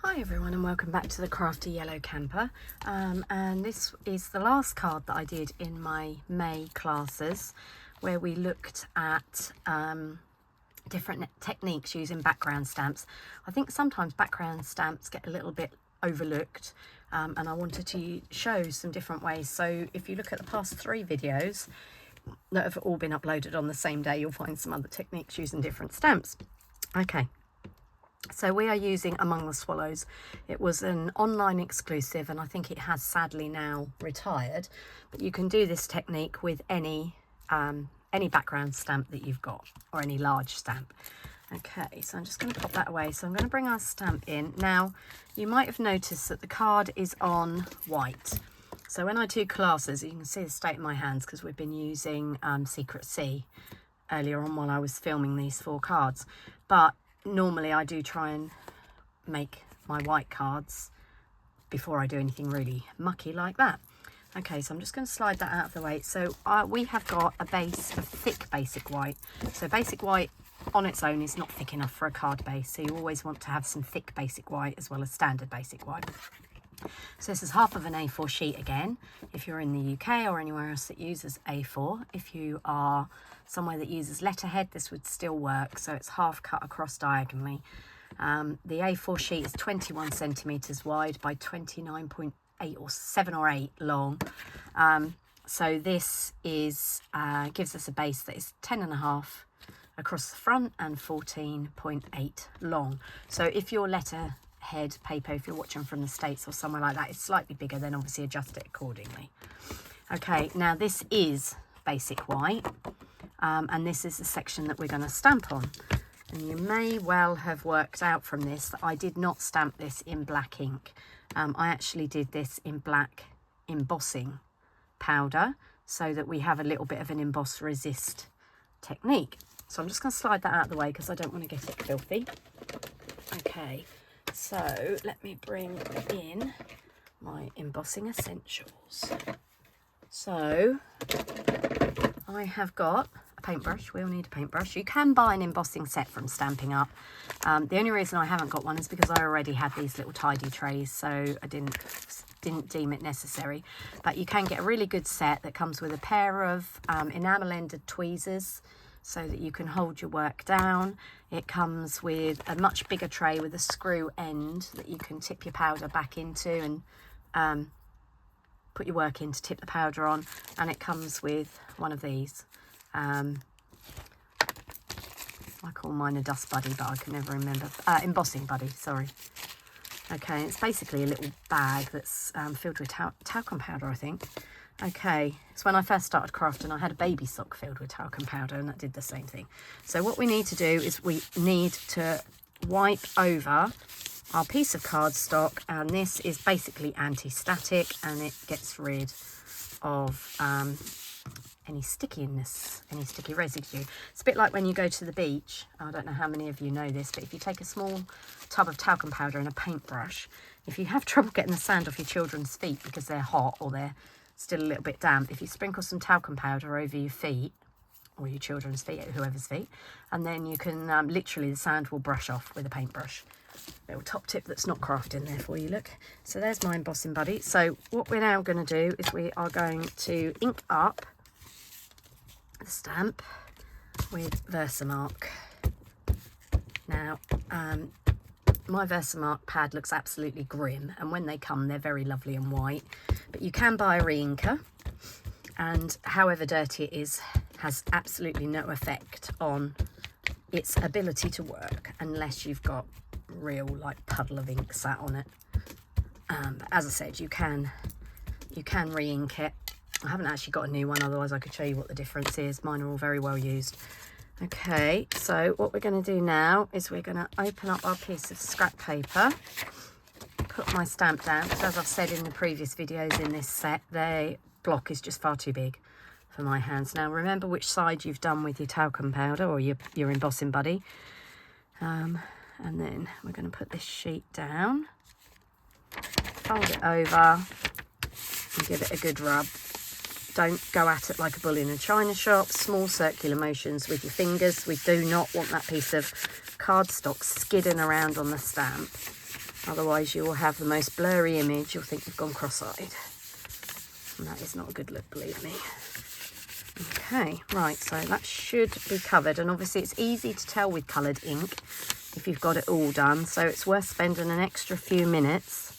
Hi everyone and welcome back to the Crafty Yellow Camper, and this is the last card that I did in my May classes where we looked at different techniques using background stamps. I think sometimes background stamps get a little bit overlooked, and I wanted to show some different ways. So if you look at the past 3 videos that have all been uploaded on the same day, you'll find some other techniques using different stamps. Okay. So we are using Among the Swallows. It was an online exclusive and I think it has sadly now retired, but you can do this technique with any background stamp that you've got, or any large stamp. Okay, so I'm just going to pop that away. So I'm going to bring our stamp in. Now, you might have noticed that the card is on white. So when I do classes, you can see the state of my hands because we've been using Secret C earlier on while I was filming these 4 cards. But normally I do try and make my white cards before I do anything really mucky like that. Okay, so I'm just going to slide that out of the way. So we have got a base of thick basic white. So basic white on its own is not thick enough for a card base, so you always want to have some thick basic white as well as standard basic white. So this is half of an A4 sheet again, if you're in the UK or anywhere else that uses A4. If you are somewhere that uses letterhead, this would still work. So it's half cut across diagonally. The A4 sheet is 21 centimetres wide by 29.8 or 7 or 8 long. So this is gives us a base that is 10.5 across the front and 14.8 long. So if your letterhead paper, if you're watching from the States or somewhere like that, it's slightly bigger, then obviously adjust it accordingly. Okay, now this is basic white, and this is the section that we're going to stamp on. And you may well have worked out from this that I did not stamp this in black ink. I actually did this in black embossing powder so that we have a little bit of an emboss resist technique. So I'm just going to slide that out of the way because I don't want to get it filthy. Okay. So let me bring in my embossing essentials. So I have got a paintbrush. We all need a paintbrush. You can buy an embossing set from Stampin Up. The only reason I haven't got one is because I already had these little tidy trays, so I didn't deem it necessary. But you can get a really good set that comes with a pair of enamel-ended tweezers, so that you can hold your work down. It comes with a much bigger tray with a screw end that you can tip your powder back into and put your work in to tip the powder on. And it comes with one of these. I call mine a dust buddy, but I can never remember. Embossing buddy, sorry. Okay, it's basically a little bag that's filled with talcum powder, I think. Okay, so when I first started crafting, I had a baby sock filled with talcum powder, and that did the same thing. So what we need to do is we need to wipe over our piece of cardstock, and this is basically anti-static, and it gets rid of any stickiness, any sticky residue. It's a bit like when you go to the beach. I don't know how many of you know this, but if you take a small tub of talcum powder and a paintbrush, if you have trouble getting the sand off your children's feet because they're hot or they're still a little bit damp, if you sprinkle some talcum powder over your feet, or your children's feet, whoever's feet, and then you can literally, the sand will brush off with a paintbrush. Little top tip that's not crafting there for you, look. So there's my embossing buddy. So what we're now going to do is we are going to ink up the stamp with Versamark. Now my Versamark pad looks absolutely grim, and when they come they're very lovely and white, but you can buy a re-inker, and however dirty it is has absolutely no effect on its ability to work unless you've got real like puddle of ink sat on it. But as I said, you can re-ink it. I haven't actually got a new one, otherwise I could show you what the difference is. Mine are all very well used. Okay, so what we're going to do now is we're going to open up our piece of scrap paper, put my stamp down, because as I've said in the previous videos in this set, the block is just far too big for my hands. Now remember which side you've done with your talcum powder or your embossing buddy. And then we're going to put this sheet down, fold it over and give it a good rub. Don't go at it like a bull in a china shop. Small circular motions with your fingers. We do not want that piece of cardstock skidding around on the stamp. Otherwise you will have the most blurry image. You'll think you've gone cross-eyed. And that is not a good look, believe me. Okay, right, so that should be covered. And obviously it's easy to tell with coloured ink if you've got it all done. So it's worth spending an extra few minutes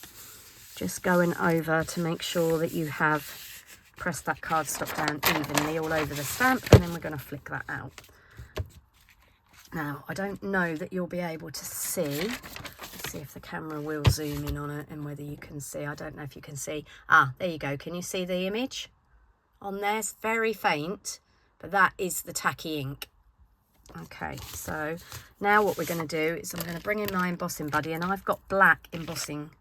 just going over to make sure that you have pressed that cardstock down evenly all over the stamp, and then we're going to flick that out. Now, I don't know that you'll be able to see. Let's see if the camera will zoom in on it and whether you can see. I don't know if you can see. Ah, there you go. Can you see the image on there? It's very faint, but that is the tacky ink. Okay, so now what we're going to do is I'm going to bring in my embossing buddy, and I've got black embossing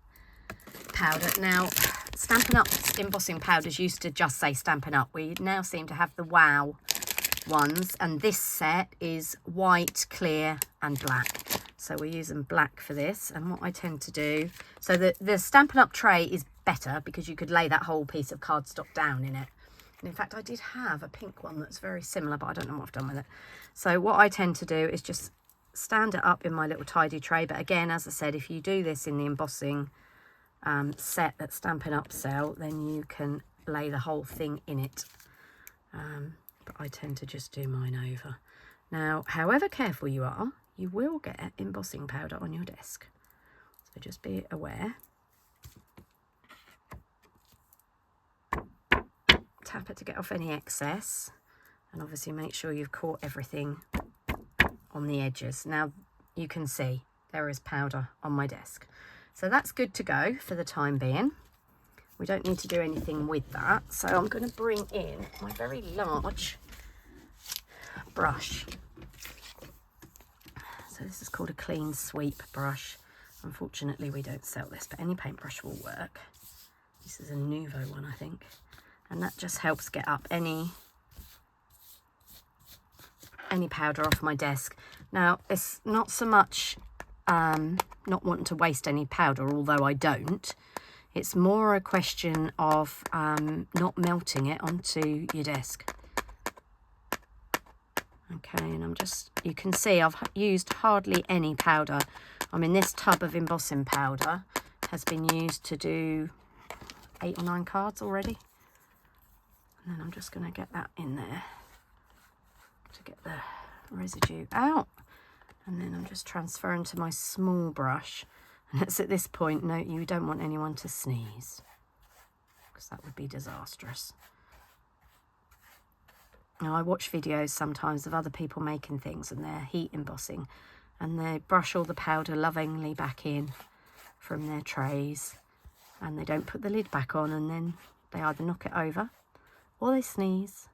powder. Now, Stampin' Up's embossing powders used to just say Stampin' Up. We now seem to have the Wow ones, and this set is white, clear and black. So we're using black for this. And what I tend to do, so the Stampin' Up tray is better because you could lay that whole piece of cardstock down in it. And in fact, I did have a pink one that's very similar, but I don't know what I've done with it. So what I tend to do is just stand it up in my little tidy tray. But again, as I said, if you do this in the embossing set that Stampin' Up sell, then you can lay the whole thing in it. But I tend to just do mine over. Now, however careful you are, you will get embossing powder on your desk. So just be aware. Tap it to get off any excess, and obviously make sure you've caught everything on the edges. Now you can see there is powder on my desk. So that's good to go for the time being. We don't need to do anything with that. So I'm going to bring in my very large brush. So this is called a clean sweep brush. Unfortunately, we don't sell this, but any paintbrush will work. This is a Nouveau one, I think. And that just helps get up any powder off my desk. Now, it's not so much not wanting to waste any powder, although I don't. It's more a question of not melting it onto your desk. Okay, and I'm just, you can see I've used hardly any powder. I mean, this tub of embossing powder has been used to do 8 or 9 cards already. And then I'm just going to get that in there to get the residue out. And then I'm just transferring to my small brush. And it's at this point, note you don't want anyone to sneeze, because that would be disastrous. Now, I watch videos sometimes of other people making things and they're heat embossing, and they brush all the powder lovingly back in from their trays, and they don't put the lid back on, and then they either knock it over, or they sneeze,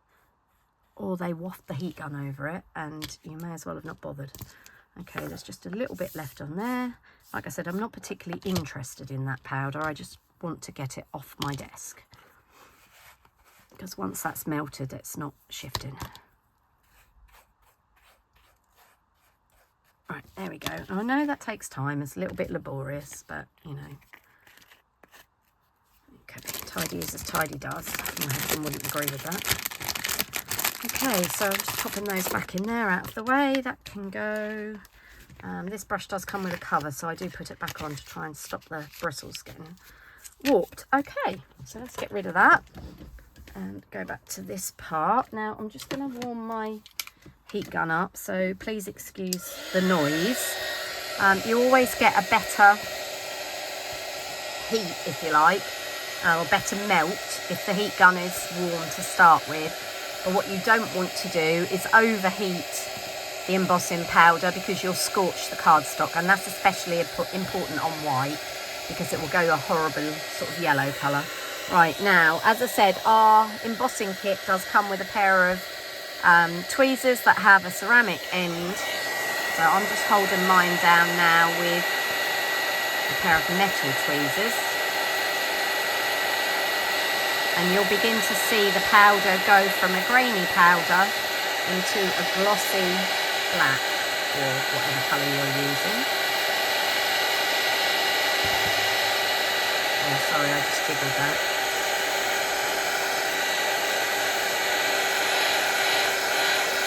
or they waft the heat gun over it, and you may as well have not bothered. Okay, there's just a little bit left on there. Like I said, I'm not particularly interested in that powder. I just want to get it off my desk, because once that's melted, it's not shifting. Right, there we go. I know that takes time. It's a little bit laborious, but, you know. Okay, tidy is as tidy does. My husband wouldn't agree with that. Okay, so I'm just popping those back in there out of the way. That can go. This brush does come with a cover, so I do put it back on to try and stop the bristles getting warped. Okay, so let's get rid of that and go back to this part. Now I'm just going to warm my heat gun up, so please excuse the noise. You always get a better heat, if you like, or better melt if the heat gun is warm to start with. But what you don't want to do is overheat the embossing powder, because you'll scorch the cardstock, and that's especially important on white, because it will go a horrible sort of yellow colour. Right, now, as I said, our embossing kit does come with a pair of tweezers that have a ceramic end. So I'm just holding mine down now with a pair of metal tweezers. And you'll begin to see the powder go from a grainy powder into a glossy black, or whatever colour you're using. Oh, sorry, I just jiggled that.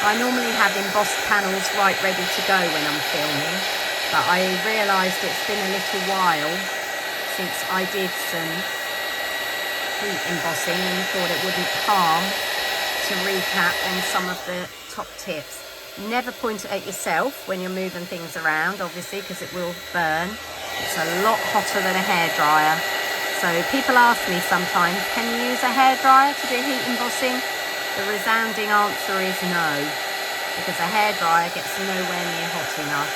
I normally have embossed panels right ready to go when I'm filming, but I realised it's been a little while since I did some heat embossing and thought it wouldn't harm to recap on some of the top tips. Never point it at yourself when you're moving things around, obviously, because it will burn. It's a lot hotter than a hairdryer. So people ask me sometimes, can you use a hairdryer to do heat embossing? The resounding answer is no, because a hairdryer gets nowhere near hot enough.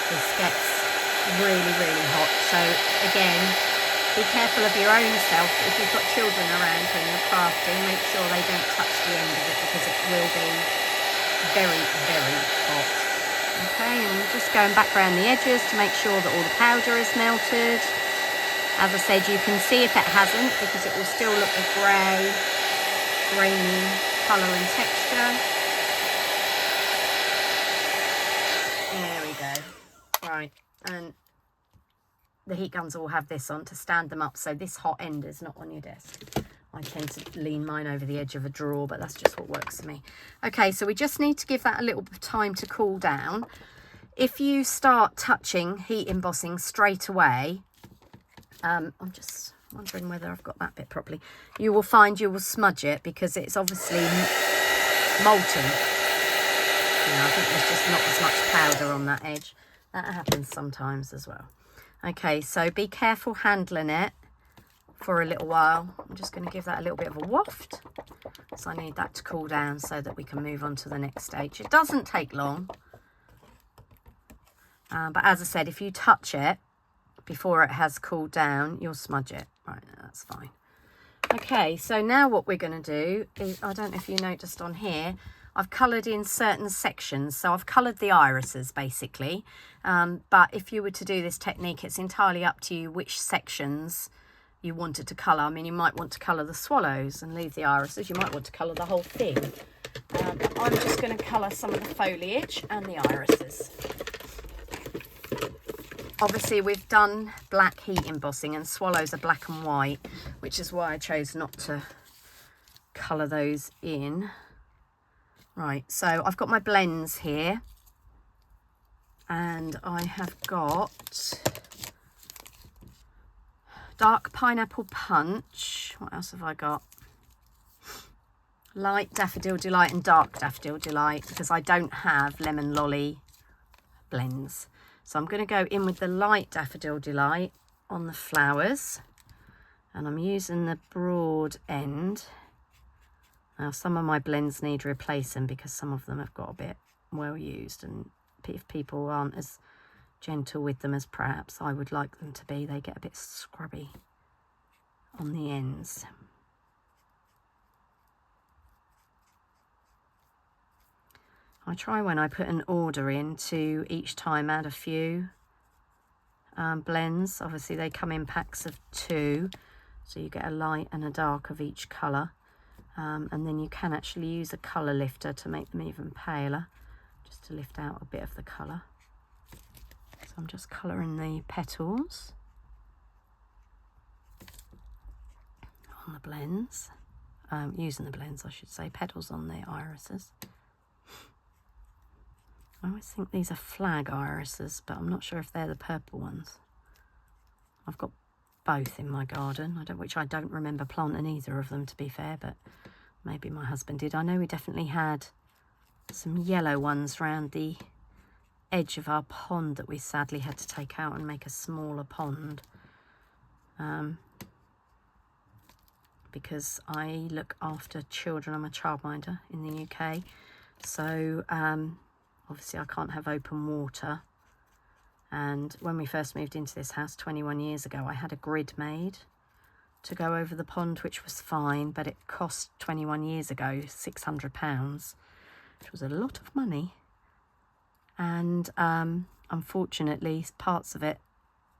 This gets really, really hot. So again, be careful of your own self. If you've got children around when you're crafting, make sure they don't touch the end of it, because it will be very, very hot. Okay, and I'm just going back around the edges to make sure that all the powder is melted. As I said, you can see if it hasn't, because it will still look a grey, grainy colour and texture. There we go. Right, and the heat guns all have this on to stand them up, so this hot end is not on your desk. I tend to lean mine over the edge of a drawer, but that's just what works for me. Okay, so we just need to give that a little bit of time to cool down. If you start touching heat embossing straight away, I'm just wondering whether I've got that bit properly. You will find you will smudge it, because it's obviously molten. You know, I think there's just not as much powder on that edge. That happens sometimes as well. Okay, so be careful handling it for a little while. I'm just going to give that a little bit of a waft. So I need that to cool down so that we can move on to the next stage. It doesn't take long. But as I said, if you touch it before it has cooled down, you'll smudge it. Right, that's fine. Okay, so now what we're going to do is, I don't know if you noticed on here, I've coloured in certain sections. So I've coloured the irises basically. But if you were to do this technique, it's entirely up to you which sections you wanted to colour. I mean, you might want to colour the swallows and leave the irises. You might want to colour the whole thing. But I'm just going to colour some of the foliage and the irises. Obviously, we've done black heat embossing, and swallows are black and white, which is why I chose not to colour those in. Right, so I've got my blends here, and I have got dark pineapple punch. What else have I got? Light daffodil delight and dark daffodil delight, because I don't have lemon lolly blends. So I'm going to go in with the light daffodil delight on the flowers, and I'm using the broad end. Now some of my blends need replacing, because some of them have got a bit well used, and if people aren't as gentle with them as perhaps I would like them to be, they get a bit scrubby on the ends. I try when I put an order in to each time add a few blends. Obviously they come in packs of 2, so you get a light and a dark of each colour, and then you can actually use a colour lifter to make them even paler, just to lift out a bit of the colour. So I'm just colouring the petals on the blends, using the blends I should say, petals on the irises. I always think these are flag irises, but I'm not sure if they're the purple ones. I've got both in my garden, which I don't remember planting either of them, to be fair, but maybe my husband did. I know we definitely had some yellow ones round the edge of our pond that we sadly had to take out and make a smaller pond. Because I look after children, I'm a childminder in the UK, so obviously I can't have open water. And when we first moved into this house 21 years ago, I had a grid made to go over the pond, which was fine, but it cost 21 years ago £600, which was a lot of money. And unfortunately parts of it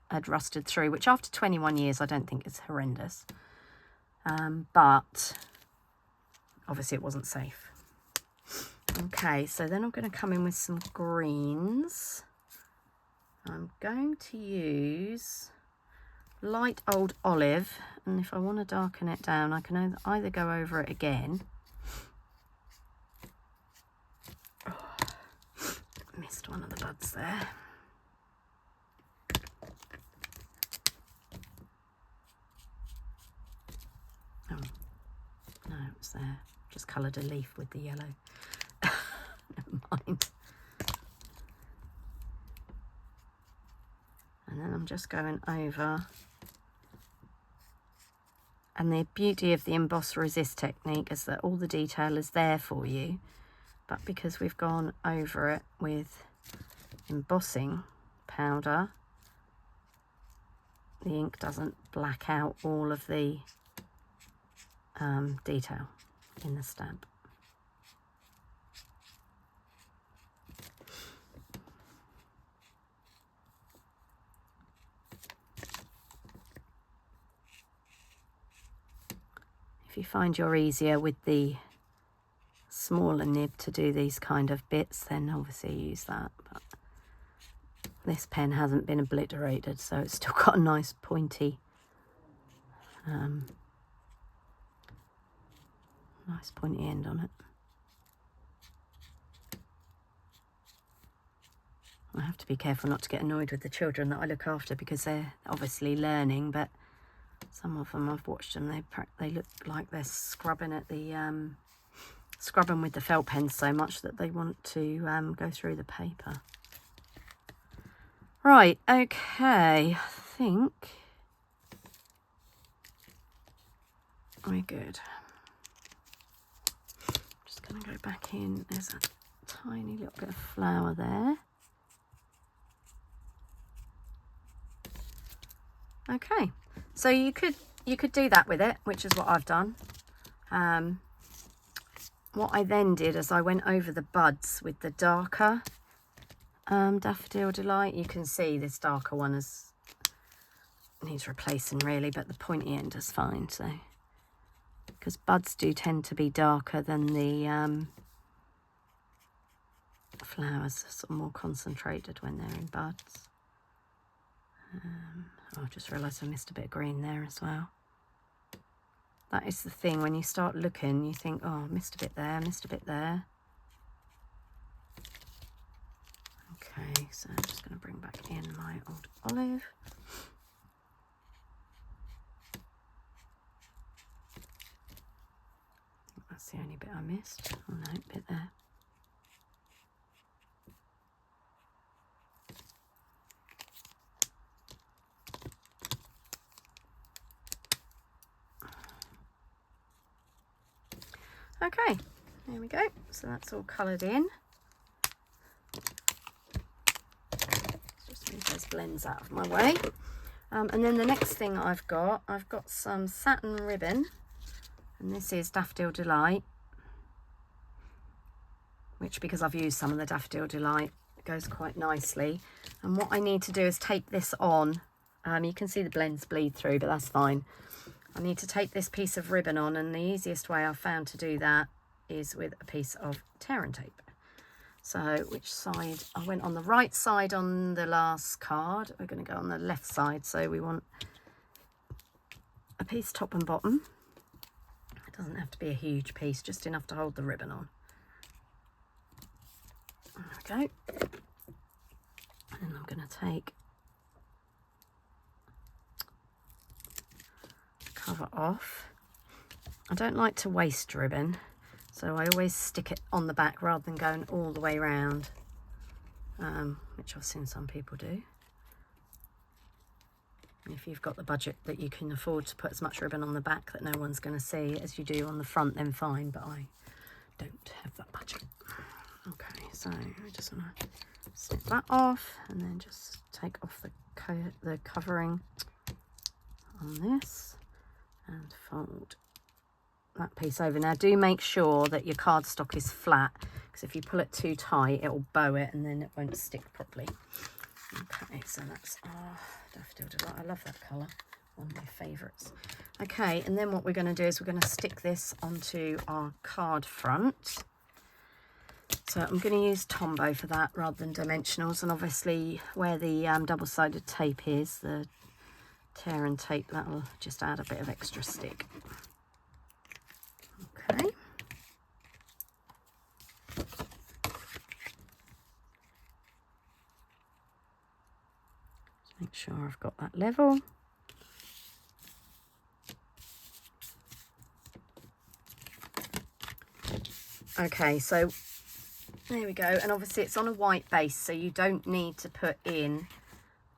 had rusted through, which after 21 years I don't think is horrendous, but obviously it wasn't safe. Okay, so then I'm going to come in with some greens. I'm going to use light old olive, and if I want to darken it down I can either go over it again. Oh, missed one of the buds there. Oh, no, it was there. Just coloured a leaf with the yellow. Never mind. And then I'm just going over. And the beauty of the emboss resist technique is that all the detail is there for you, but because we've gone over it with embossing powder, the ink doesn't black out all of the detail in the stamp. If you find you're easier with the smaller nib to do these kind of bits, then obviously use that. But this pen hasn't been obliterated, so it's still got a nice pointy, nice pointy end on it. I have to be careful not to get annoyed with the children that I look after, because they're obviously learning, but some of them, I've watched them, they look like they're scrubbing at the scrubbing with the felt pen so much that they want to go through the paper. Right, okay, I think we're good. Just going to go back in. There's a tiny little bit of flower there. Okay, so you could do that with it, which is what I've done. What I then did is I went over the buds with the darker Daffodil Delight. You can see this darker one needs replacing really, but the pointy end is fine. So, because buds do tend to be darker than the flowers, are sort of more concentrated when they're in buds. Oh, I just realised I missed a bit of green there as well. That is the thing, when you start looking, you think, oh, missed a bit there, missed a bit there. Okay, so I'm just going to bring back in my old olive. That's the only bit I missed. Oh no, bit there. Okay, there we go. So that's all coloured in. Let's just move those blends out of my way. And then the next thing I've got some satin ribbon, and this is Daffodil Delight, which, because I've used some of the Daffodil Delight, goes quite nicely. And what I need to do is take this on. You can see the blends bleed through, but that's fine. I need to take this piece of ribbon on, and the easiest way I've found to do that is with a piece of tear and tape. So which side? I went on the right side on the last card. We're going to go on the left side. So we want a piece top and bottom. It doesn't have to be a huge piece, just enough to hold the ribbon on. There we go. And I'm going to take cover off. I don't like to waste ribbon, so I always stick it on the back rather than going all the way around, which I've seen some people do. And if you've got the budget that you can afford to put as much ribbon on the back that no one's going to see as you do on the front, then fine, but I don't have that budget. Okay, so I just want to snip that off and then just take off the covering on this and fold that piece over. Now do make sure that your cardstock is flat, because if you pull it too tight it will bow it and then it won't stick properly. Okay, so that's our Daffodil Delight. I love that colour, one of my favourites. Okay, and then what we're going to do is we're going to stick this onto our card front. So I'm going to use Tombow for that rather than dimensionals, and obviously where the double-sided tape is, the tear and tape, that'll just add a bit of extra stick. Okay. Make sure I've got that level. Okay, so there we go, and obviously it's on a white base, so you don't need to put in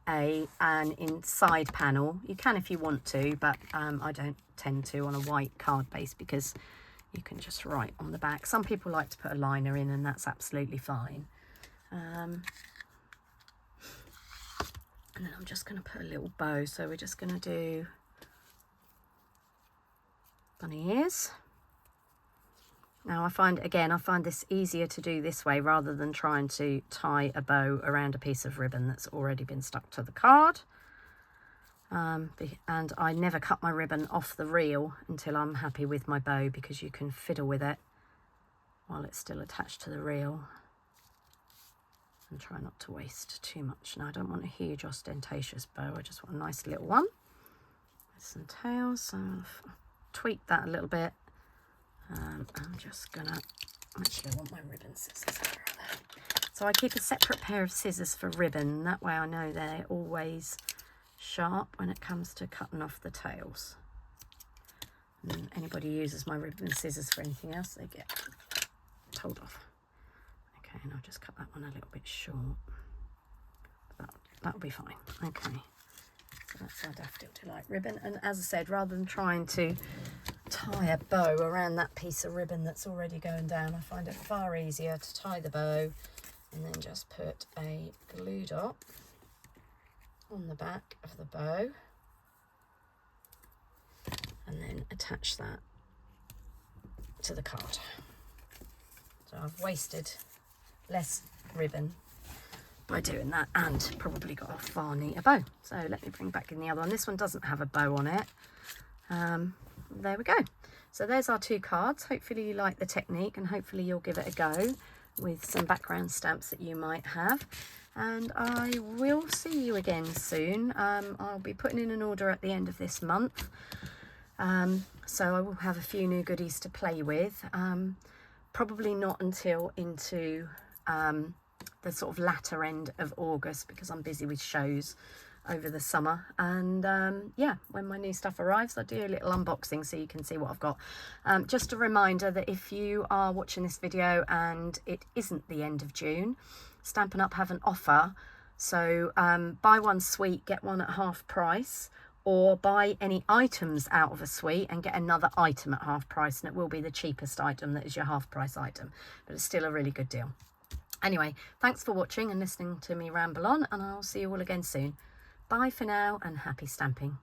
an inside panel. You can if you want to, but I don't tend to on a white card base because you can just write on the back. Some people like to put a liner in, and that's absolutely fine. And then I'm just going to put a little bow, so we're just going to do bunny ears. Now I find this easier to do this way rather than trying to tie a bow around a piece of ribbon that's already been stuck to the card. And I never cut my ribbon off the reel until I'm happy with my bow, because you can fiddle with it while it's still attached to the reel. And try not to waste too much. Now I don't want a huge ostentatious bow, I just want a nice little one with some tails. So I've tweaked that a little bit. I'm just gonna, actually I want my ribbon scissors. So I keep a separate pair of scissors for ribbon, that way I know they're always sharp when it comes to cutting off the tails. And anybody uses my ribbon scissors for anything else, they get told off. Okay, and I'll just cut that one a little bit short. That'll be fine. Okay, so that's our Daffodil Delight ribbon. And as I said, rather than trying to tie a bow around that piece of ribbon that's already going down, I find it far easier to tie the bow and then just put a glue dot on the back of the bow and then attach that to the card. So I've wasted less ribbon by doing that, and probably got a far neater bow. So let me bring back in the other one. This one doesn't have a bow on it. There we go. So there's our two cards. Hopefully you like the technique, and hopefully you'll give it a go with some background stamps that you might have. And I will see you again soon. I'll be putting in an order at the end of this month. So I will have a few new goodies to play with. Probably not until into the sort of latter end of August, because I'm busy with shows over the summer. And yeah, when my new stuff arrives, I'll do a little unboxing so you can see what I've got. Just a reminder that if you are watching this video and it isn't the end of June, Stampin' Up have an offer. So buy one suite, get one at half price, or buy any items out of a suite and get another item at half price, and it will be the cheapest item that is your half price item, but it's still a really good deal. Anyway, thanks for watching and listening to me ramble on, and I'll see you all again soon. Bye for now, and happy stamping.